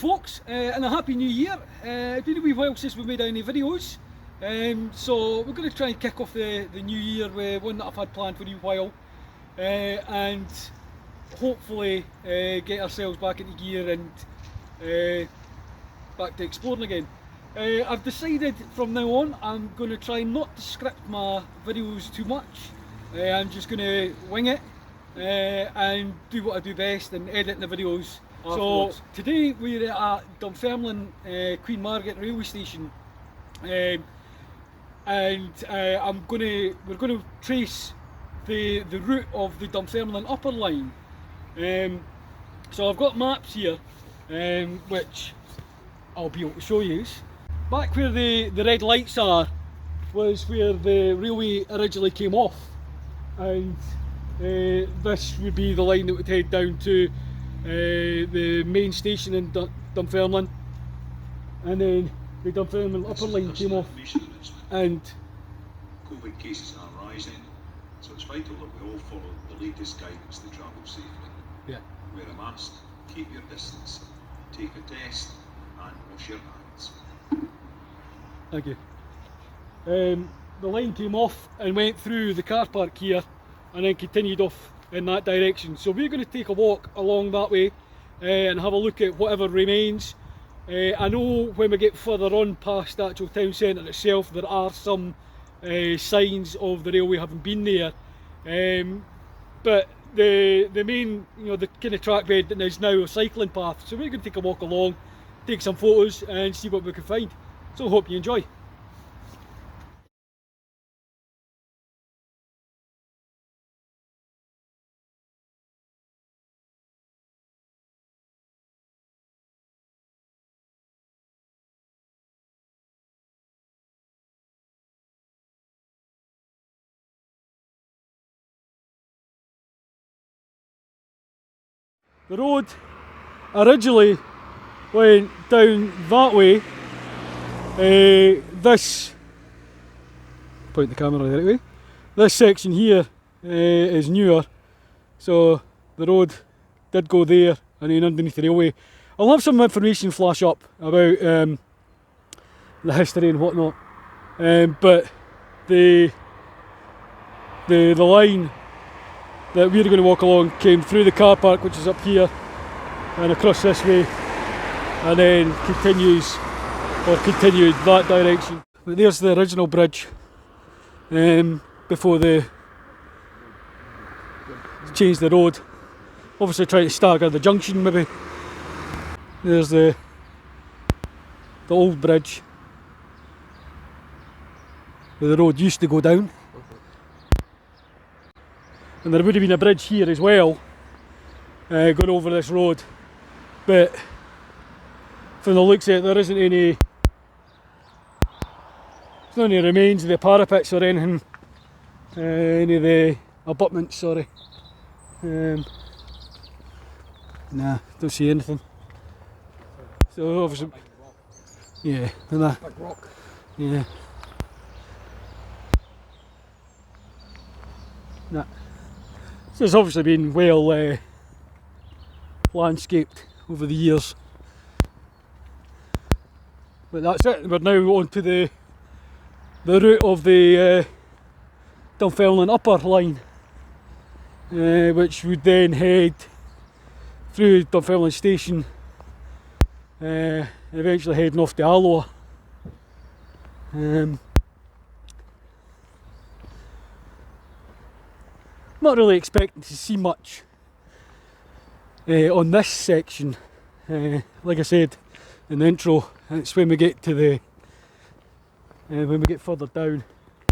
folks, and a happy new year. It's been a wee while since we made any videos, so we're going to try and kick off the new year with one that I've had planned for a wee while, and hopefully get ourselves back into gear and back to exploring again. I've decided from now on I'm going to try not to script my videos too much. I'm just going to wing it and do what I do best and edit the videos. So today we're at Dunfermline Queen Margaret railway station, and we're going to trace the route of the Dunfermline upper line. So I've got maps here, which I'll be able to show you. Back where the red lights are was where the railway originally came off, and this would be the line that would head down to the main station in Dunfermline, and then the Dunfermline upper line came off. And COVID cases are rising, so it's vital that we all follow the latest guidance to travel safely. Yeah. Wear a mask, keep your distance, take a test, and wash your hands. Thank you. The line came off and went through the car park here and then continued off in that direction. So we're going to take a walk along that way and have a look at whatever remains. I know when we get further on past the actual town centre itself, there are some signs of the railway having been there, but the main, the kind of track bed is now a cycling path. So we're going to take a walk along, take some photos and see what we can find. So hope you enjoy. The road originally went down that way. This, point the camera the right way, this section here is newer, so the road did go there and then underneath the railway. I'll have some information flash up about the history and whatnot, but the line that we're going to walk along came through the car park, which is up here, and across this way, and then continued that direction. But there's the original bridge before they changed the road. Obviously trying to stagger the junction maybe. There's the old bridge where the road used to go down. And there would have been a bridge here as well, going over this road, but from the looks of it, there isn't any, there's not any remains of the parapets or anything, any of the abutments, sorry. Nah, don't see anything. So obviously, yeah, and that, big rock. Yeah. Nah. So it's obviously been well landscaped over the years. But that's it, we're now on to the route of the Dunfermline upper line, which would then head through Dunfermline station, eventually heading off to Alloa. Not really expecting to see much on this section. Like I said in the intro, it's when we get to the when we get further down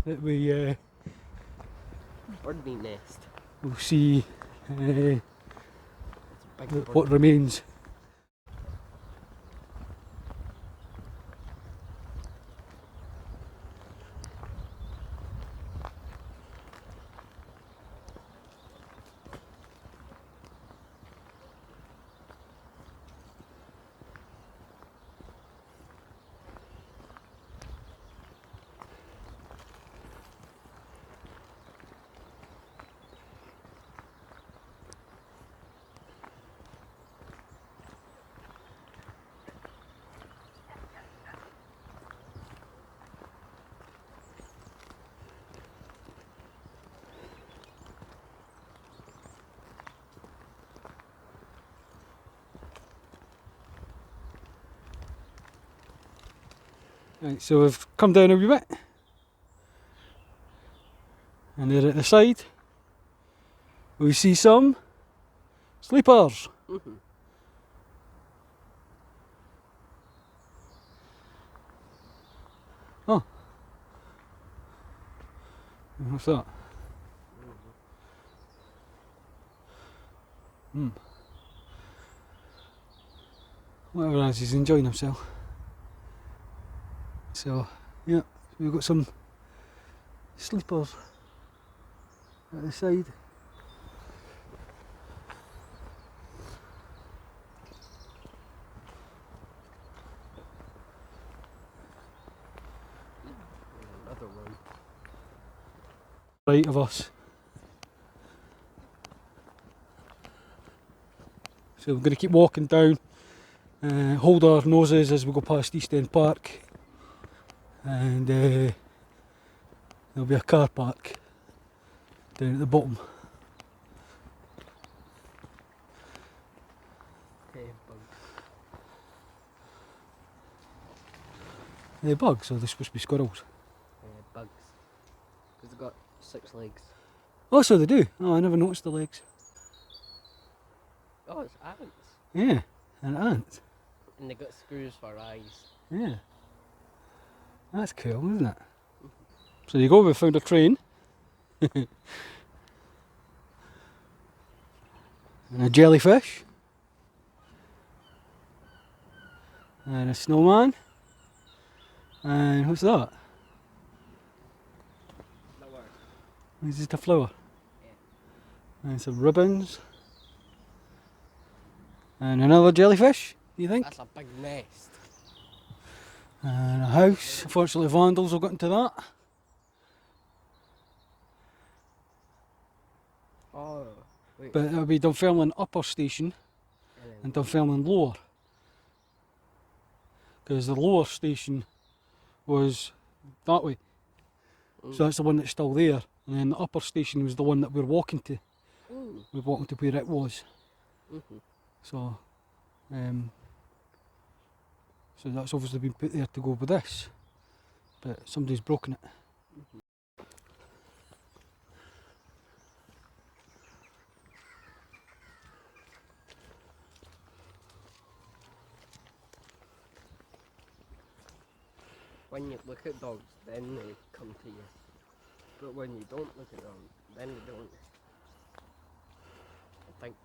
that we birdie nest. We'll see what remains. Right, so we've come down a wee bit. And there at the side, we see some sleepers. Oh. What's that? Whatever it is, he's enjoying himself. So, yeah, we've got some sleepers at the side. Another one. Right of us. So we're going to keep walking down, hold our noses as we go past East End Park, and there'll be a car park down at the bottom. Okay, bugs. Are they bugs or are they supposed to be squirrels? Bugs. Because they've got 6 legs. Oh, so they do. Oh, I never noticed the legs. Oh, it's ants. Yeah, an ant. And they got screws for eyes. Yeah. That's cool, isn't it? So there you go, we found a train. And a jellyfish. And a snowman. And what's that? Flower. Is it a flower? Yeah. And some ribbons. And another jellyfish, you think? That's a big nest. And a house. Unfortunately, vandals have got into that. Oh, wait. But it'll be Dunfermline Upper Station and Dunfermline Lower. Because the lower station was that way. So that's the one that's still there. And then the upper station was the one that we're walking to. We're walking to where it was. So, so that's obviously been put there to go with this. But somebody's broken it. When you look at dogs, then they come to you. But when you don't look at them, then they don't. I think.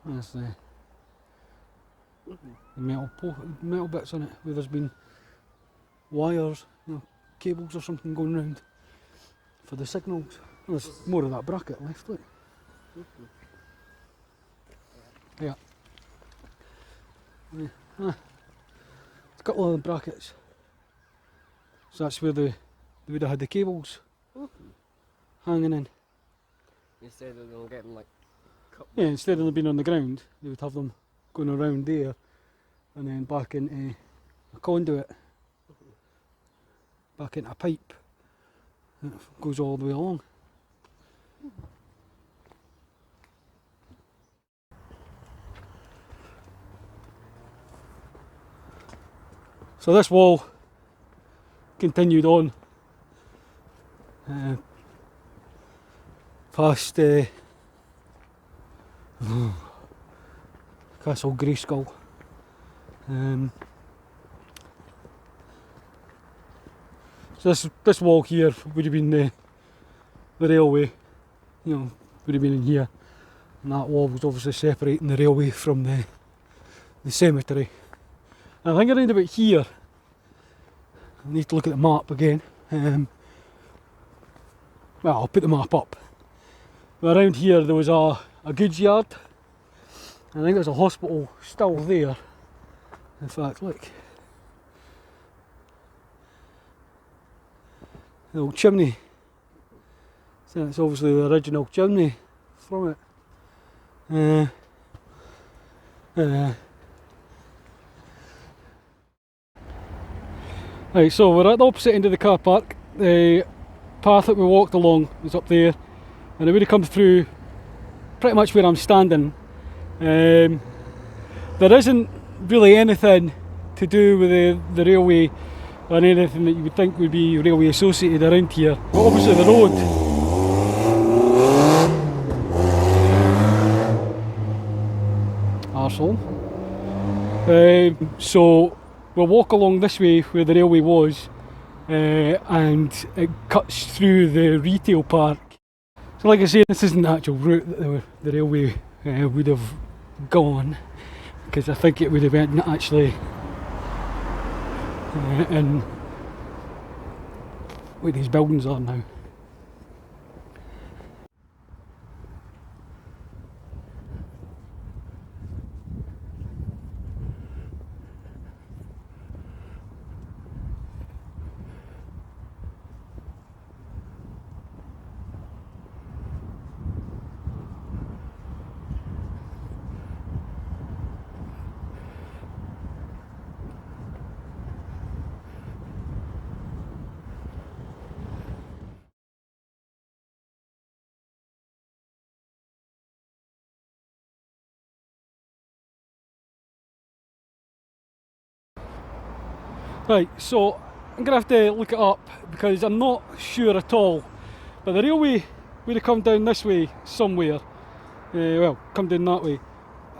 That's the metal bits on it where there's been wires, cables or something going round for the signals. Well, there's more of that bracket left, look. Yeah. It's a couple of the brackets. So that's where they would have had the cables hanging in. Instead of them getting like cut. Yeah, instead of them being on the ground, they would have them going around there and then back into a conduit, back into a pipe that goes all the way along. So this wall continued on past Castle Greyskull. So this wall here would have been the railway, would have been in here, and that wall was obviously separating the railway from the cemetery. And I think around about here, I need to look at the map again. Well, I'll put the map up. But around here there was a goods yard. I think there's a hospital still there. In fact, look. The old chimney. So it's obviously the original chimney from it. Right, so we're at the opposite end of the car park. The path that we walked along is up there, and it would have come through pretty much where I'm standing. There isn't really anything to do with the railway or anything that you would think would be railway associated around here. But obviously the road arsehole. So we'll walk along this way where the railway was, and it cuts through the retail park. So like I say, this isn't the actual route that the railway would have gone, because I think it would have went actually in where these buildings are now. Right, so I'm going to have to look it up because I'm not sure at all, but the railway would have come down this way somewhere, well, come down that way.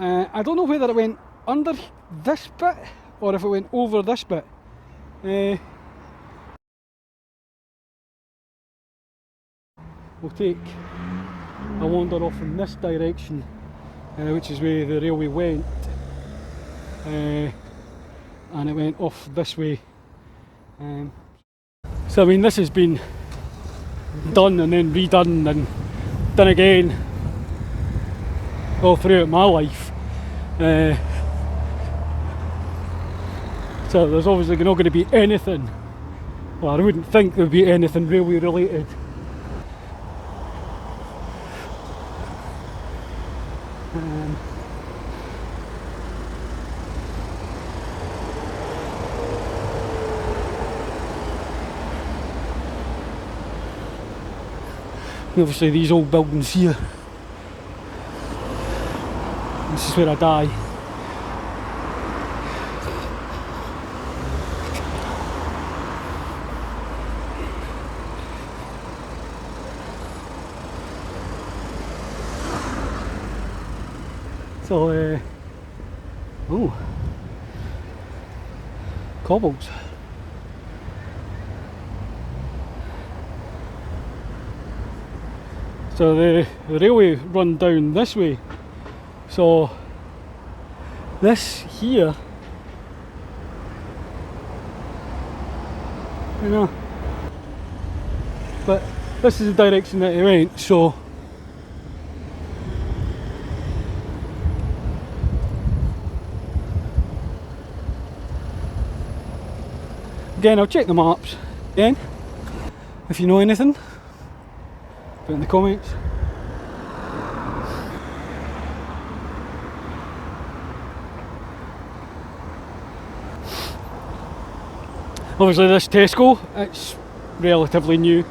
I don't know whether it went under this bit or if it went over this bit. We'll take a wander off in this direction, which is where the railway went. And it went off this way. So I mean, this has been done and then redone and done again all throughout my life. So there's obviously not going to be anything, well, I wouldn't think there would be anything railway related. Obviously these old buildings here, this is where I die. So, oh, cobbles. So the railway run down this way, so this here, you know, but this is the direction that it went, so again, I'll check the maps again. If you know anything, put in the comments. Obviously this Tesco, it's relatively new.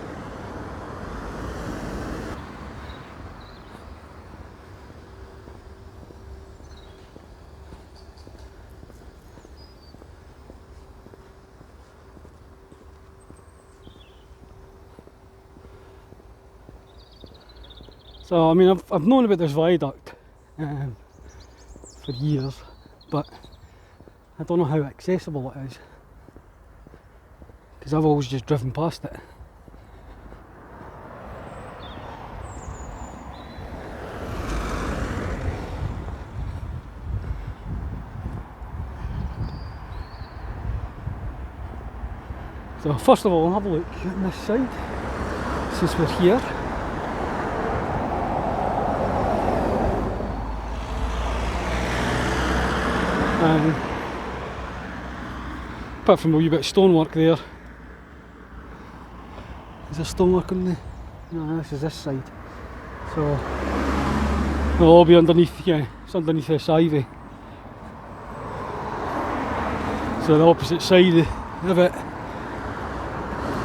So I mean, I've known about this viaduct for years, but I don't know how accessible it is, because I've always just driven past it. So first of all, I'll have a look on this side, since we're here. Apart from a wee bit of stonework there. Is there stonework on the... No, this is this side. So it'll all be underneath, yeah, it's underneath this ivy. So the opposite side of it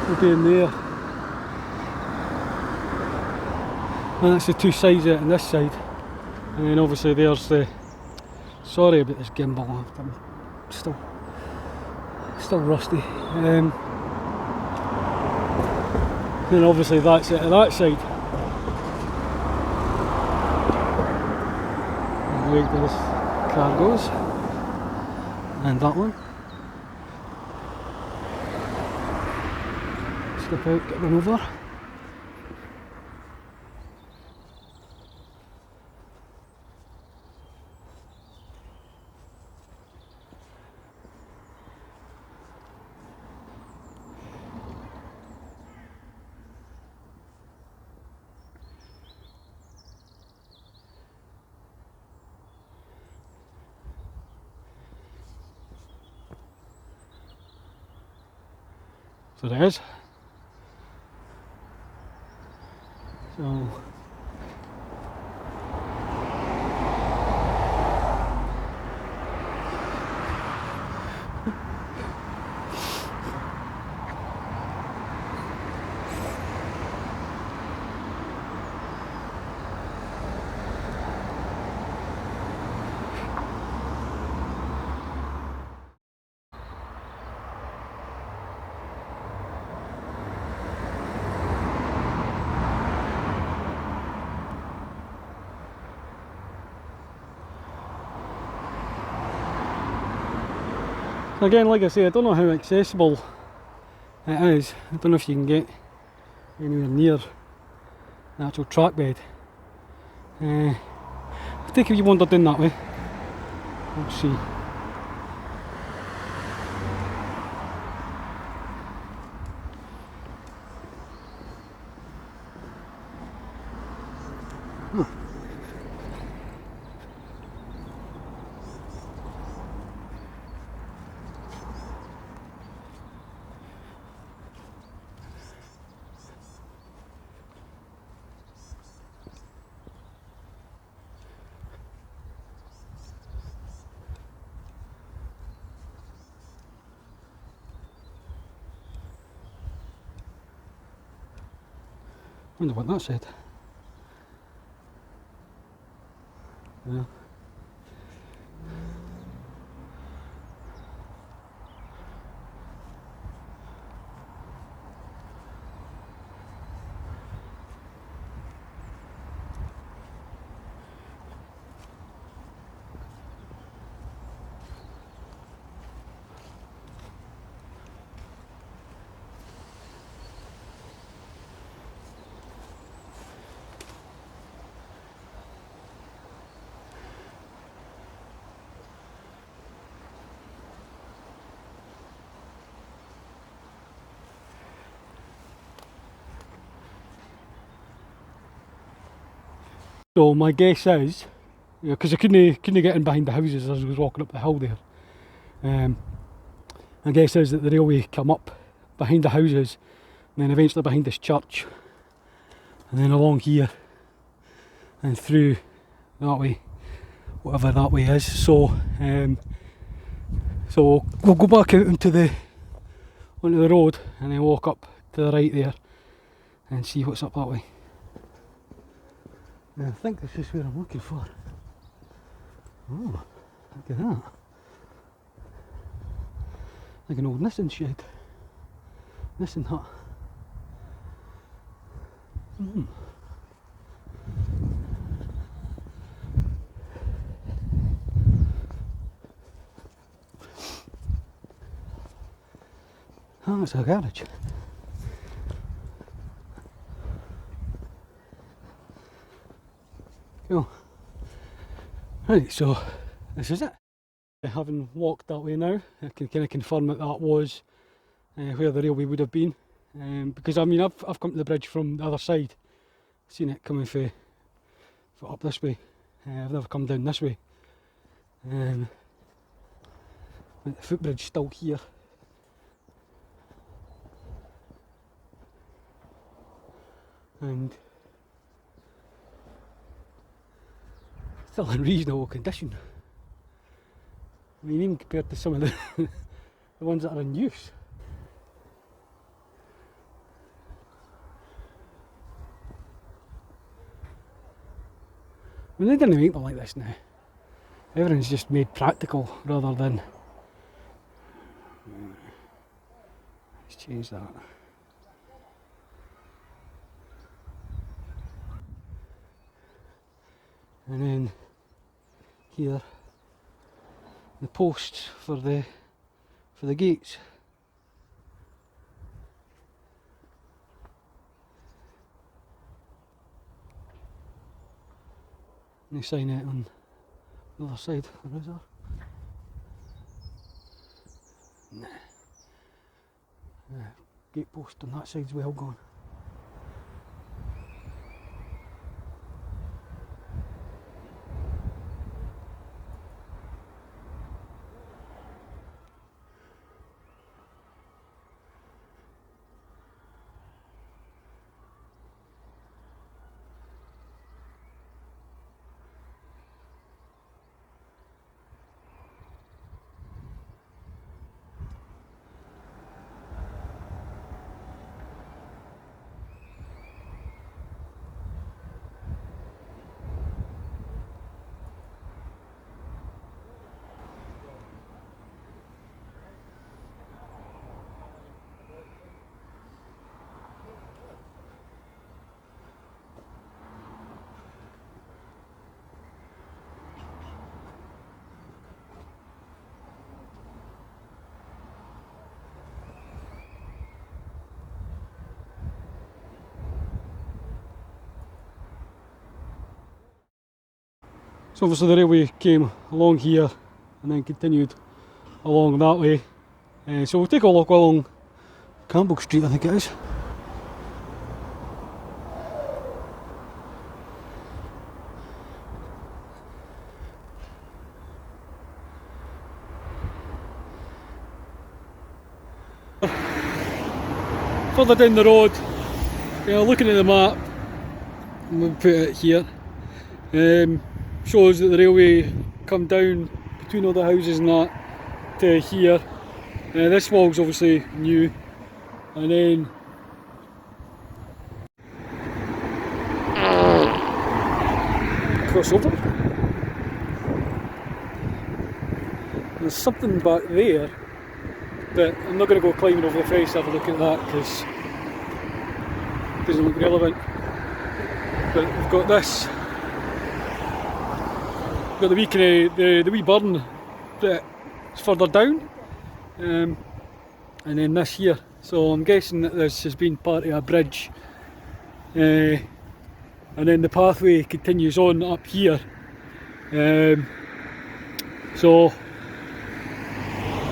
will be in there. And that's the two sides of it on this side. And then obviously there's the, sorry about this gimbal, I'm still rusty. Then obviously that's it to that side. And where this car goes. And that one. Step out, get one over. So there is. So again, like I say, I don't know how accessible it is. I don't know if you can get anywhere near the actual track bed. I think if you wandered in that way, let's see. Wonder what that said. Yeah. So my guess is, because I couldn't get in behind the houses as I was walking up the hill there. My guess is that the railway come up behind the houses, and then eventually behind this church, and then along here, and through that way, whatever that way is. So, so we'll go back out onto the road, and then walk up to the right there, and see what's up that way. I think this is where I'm looking for. Oh, look at that. Like an old Nissan shed. Nissan hut. Oh, it's a garage. Cool. Right, so this is it. Having walked that way now, I can kind of confirm that that was where the railway would have been. Because I mean, I've come to the bridge from the other side, seen it coming for up this way. I've never come down this way. The footbridge still here. And still in reasonable condition. I mean, even compared to some of the ones that are in use. I mean, they didn't make them like this now. Everything's just made practical rather than... Let's change that. And then here, the posts for the gates. And they sign it on the other side, or is there? Nah. Gate post on that side's well gone. So obviously the railway came along here and then continued along that way. So we'll take a look along Campbell Street, I think it is. Further down the road, looking at the map, and we'll put it here, shows that the railway come down between all the houses and that to here. This wall's obviously new, and then cross over. There's something back there, but I'm not going to go climbing over the fence to have a look at that because it doesn't look relevant. But we've got this. We've got the wee the wee burn that's further down, and then this here. So I'm guessing that this has been part of a bridge, and then the pathway continues on up here. So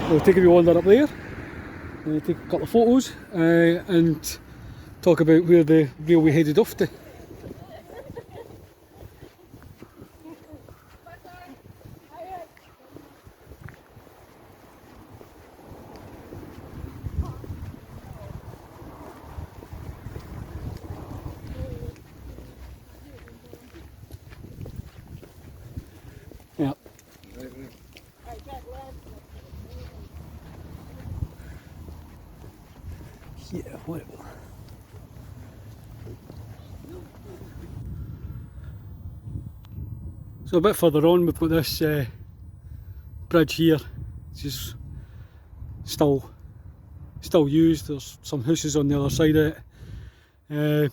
we'll take a wee wander up there, take a couple of photos, and talk about where the railway headed off to. Yeah. Yeah, whatever. So a bit further on we've got this bridge here, which is still used. There's some houses on the other side of it,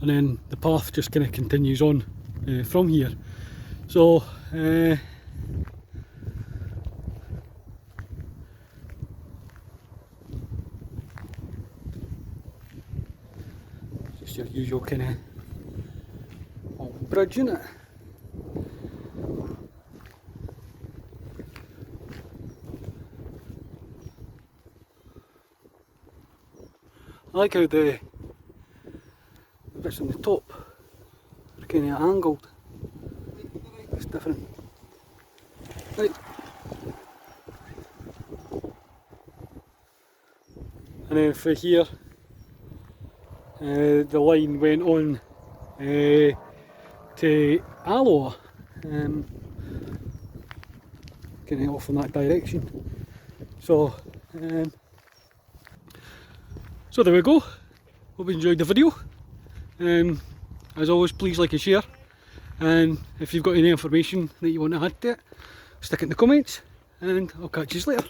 and then the path just kind of continues on from here. So just your usual kind of bridge, isn't it? I like how the bits on the top are kind of angled. It's different. Right. And then for here, the line went on to Alloa, kind of off in that direction. So, so there we go. Hope you enjoyed the video. as always, please like and share. And if you've got any information that you want to add to it, stick it in the comments, and I'll catch you later.